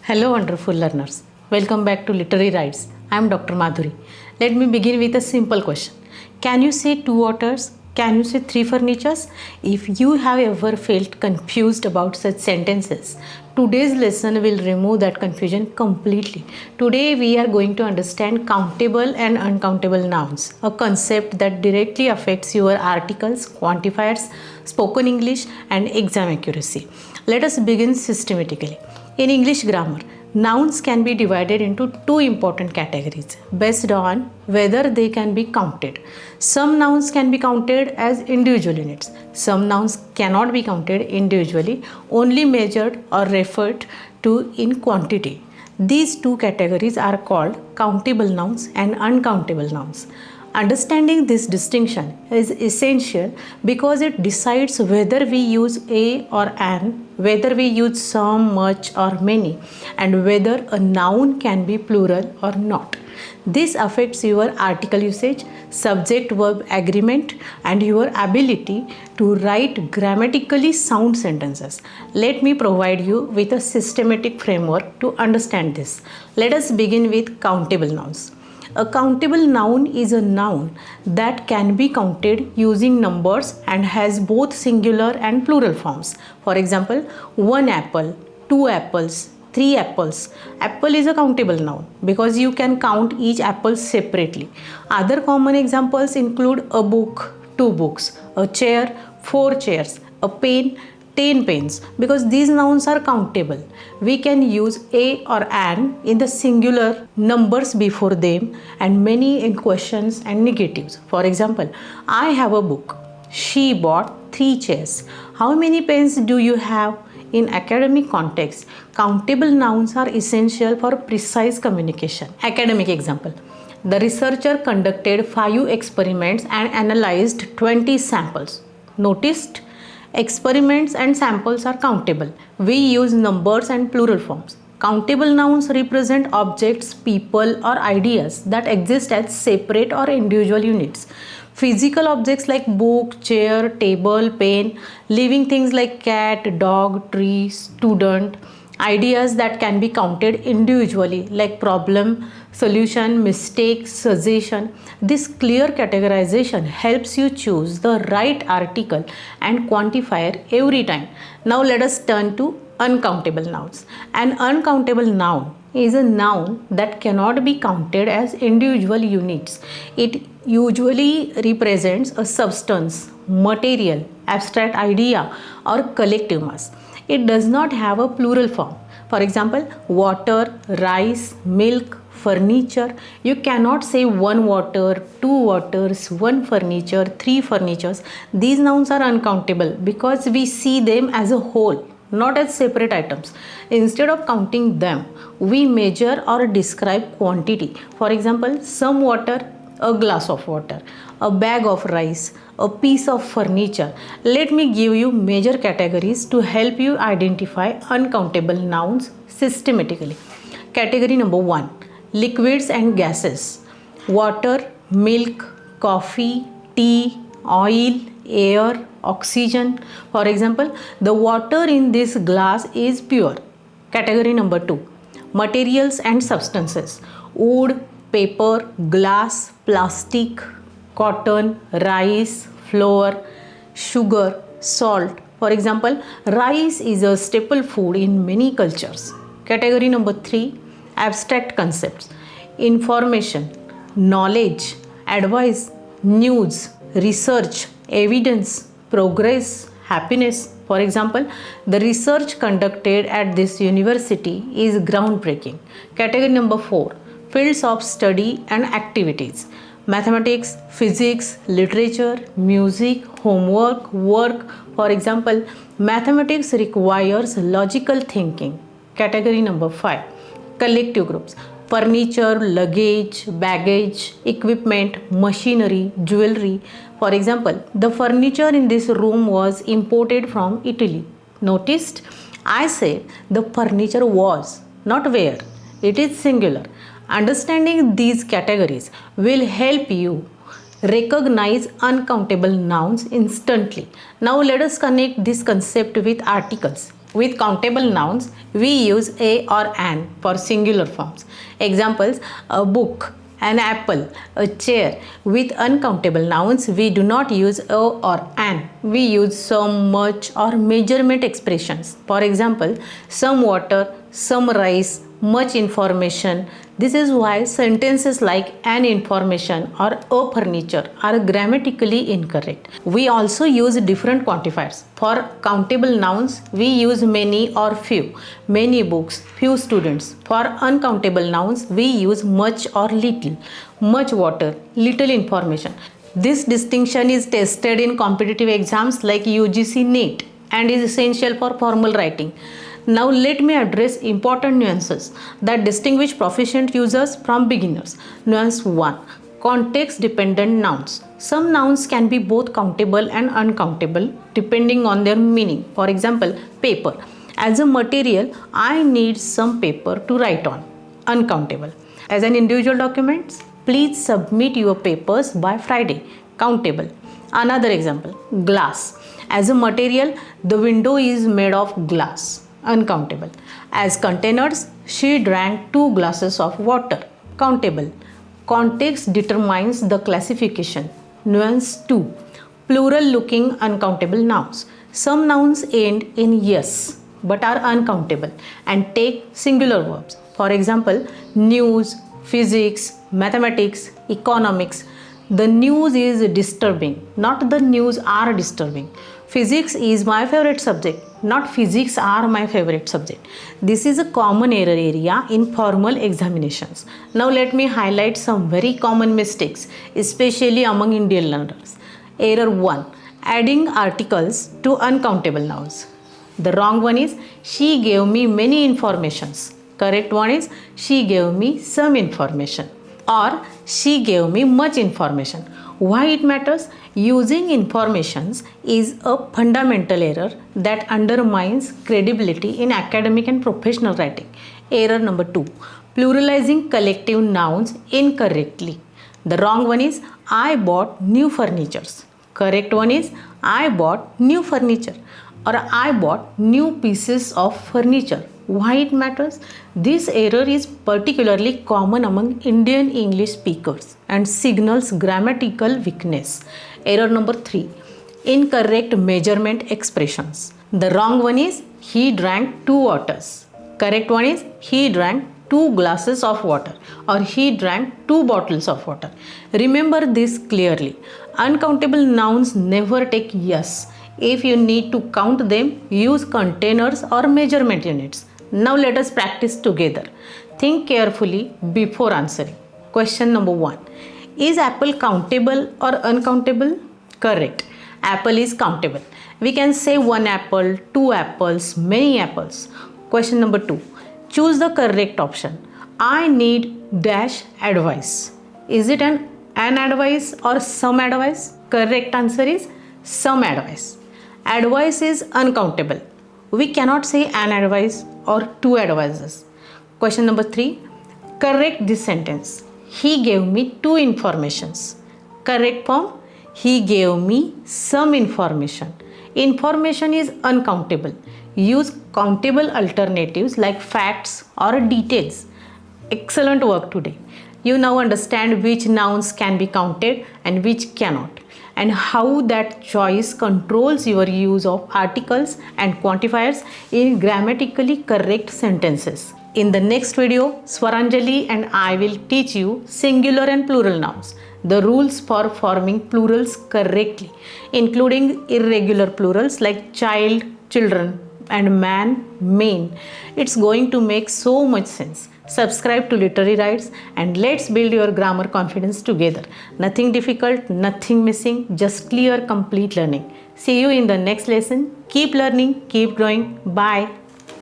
Hello, wonderful learners. Welcome back to Literary Rides. I am Dr. Madhuri. Let me begin with a simple question. Can you say two waters? Can you say three furnitures? If you have ever felt confused about such sentences, today's lesson will remove that confusion completely. Today we are going to understand countable and uncountable nouns, a concept that directly affects your articles, quantifiers, spoken English, and exam accuracy. Let us begin systematically. In English grammar, nouns can be divided into two important categories based on whether they can be counted. Some nouns can be counted as individual units. Some nouns cannot be counted individually, only measured or referred to in quantity. These two categories are called countable nouns and uncountable nouns. Understanding this distinction is essential because it decides whether we use a or an, whether we use some, much, or many, and whether a noun can be plural or not. This affects your article usage, subject verb agreement, and your ability to write grammatically sound sentences. Let me provide you with a systematic framework to understand this. Let us begin with countable nouns. A countable noun is a noun that can be counted using numbers and has both singular and plural forms. For example, one apple, two apples, three apples. Apple is a countable noun because you can count each apple separately. Other common examples include a book, two books, a chair, four chairs, a pen, 10 pens, because these nouns are countable. We can use a or an in the singular, numbers before them, and many in questions and negatives. For example, I have a book. She bought three chairs. How many pens do you have? In academic context, countable nouns are essential for precise communication. Academic example. The researcher conducted 5 experiments and analyzed 20 samples. Noticed? Experiments and samples are countable. We use numbers and plural forms. Countable nouns represent objects, people, or ideas that exist as separate or individual units. Physical objects like book, chair, table, pen, living things like cat, dog, tree, student, ideas that can be counted individually like problem, solution, mistake, suggestion. This clear categorization helps you choose the right article and quantifier every time. Now let us turn to uncountable nouns. An uncountable noun is a noun that cannot be counted as individual units. It usually represents a substance, material, abstract idea, or collective mass. It does not have a plural form. For example, water, rice, milk, furniture. You cannot say one water, two waters, one furniture, three furnitures. These nouns are uncountable because we see them as a whole, not as separate items. Instead of counting them, we measure or describe quantity. For example, some water, a glass of water, a bag of rice, a piece of furniture. Let me give you major categories to help you identify uncountable nouns systematically. Category number 1, liquids and gases. Water, milk, coffee, tea, oil, air, oxygen. For example, the water in this glass is pure. Category number 2, materials and substances. Wood, paper, glass, plastic, cotton, rice, flour, sugar, salt. For example, rice is a staple food in many cultures. Category number 3, abstract concepts. Information, knowledge, advice, news, research, evidence, progress, happiness. For example, the research conducted at this university is groundbreaking. Category number 4, fields of study and activities. Mathematics, physics, literature, music, homework, work. For example, mathematics requires logical thinking. Category number 5, collective groups. Furniture, luggage, baggage, equipment, machinery, jewelry. For example, the furniture in this room was imported from Italy. Noticed? I said the furniture was, not where. It is singular. Understanding these categories will help you recognize uncountable nouns instantly. Now let us connect this concept with articles. With countable nouns, we use a or an for singular forms. Examples: a book, an apple, a chair. With uncountable nouns, we do not use a or an. We use some, much, or measurement expressions. For example, some water, some rice, much information. This is why sentences like an information or a furniture are grammatically incorrect. We also use different quantifiers. For countable nouns, we use many or few, many books, few students. For uncountable nouns, we use much or little, much water, little information. This distinction is tested in competitive exams like UGC NEET and is essential for formal writing. Now let me address important nuances that distinguish proficient users from beginners. Nuance 1. Context dependent nouns. Some nouns can be both countable and uncountable depending on their meaning. For example, paper. As a material, I need some paper to write on. Uncountable. As an individual document, please submit your papers by Friday. Countable. Another example, glass. As a material, the window is made of glass. Uncountable. As containers, she drank 2 glasses of water. Countable. Context determines the classification. Nuance 2. Plural looking uncountable nouns. Some nouns end in yes but are uncountable and take singular verbs. For example, news, physics, mathematics, economics. The news is disturbing, not the news are disturbing. Physics is my favorite subject, not physics are my favorite subject. This is a common error area in formal examinations. Now let me highlight some very common mistakes, especially among Indian learners. Error 1. Adding articles to uncountable nouns. The wrong one is, she gave me many informations. Correct one is, she gave me some information. Or she gave me much information. Why it matters? Using informations is a fundamental error that undermines credibility in academic and professional writing. Error number 2. Pluralizing collective nouns incorrectly. The wrong one is, I bought new furnitures. Correct one is, I bought new furniture or I bought new pieces of furniture. Why it matters? This error is particularly common among Indian English speakers and signals grammatical weakness. Error number 3. Incorrect measurement expressions. The wrong one is, he drank 2 waters. Correct one is, he drank 2 glasses of water or he drank 2 bottles of water. Remember this clearly. Uncountable nouns never take yes. If you need to count them, use containers or measurement units. Now let us practice together. Think carefully before answering. Question number 1. Is apple countable or uncountable? Correct. Apple is countable. We can say 1 apple, 2 apples, many apples. Question number 2. Choose the correct option. I need dash advice. Is it an advice or some advice? Correct answer is some advice. Advice is uncountable. We cannot say an advice or 2 advices. Question number 3. Correct this sentence. He gave me 2 informations. Correct form. He gave me some information. Information is uncountable. Use countable alternatives like facts or details. Excellent work today. You now understand which nouns can be counted and which cannot, and how that choice controls your use of articles and quantifiers in grammatically correct sentences. In the next video, Swaranjali and I will teach you singular and plural nouns, the rules for forming plurals correctly, including irregular plurals like child, children, and man, men. It's going to make so much sense. Subscribe to Literary Rights and let's build your grammar confidence together. Nothing difficult, nothing missing, just clear, complete learning. See you in the next lesson. Keep learning, keep growing. Bye.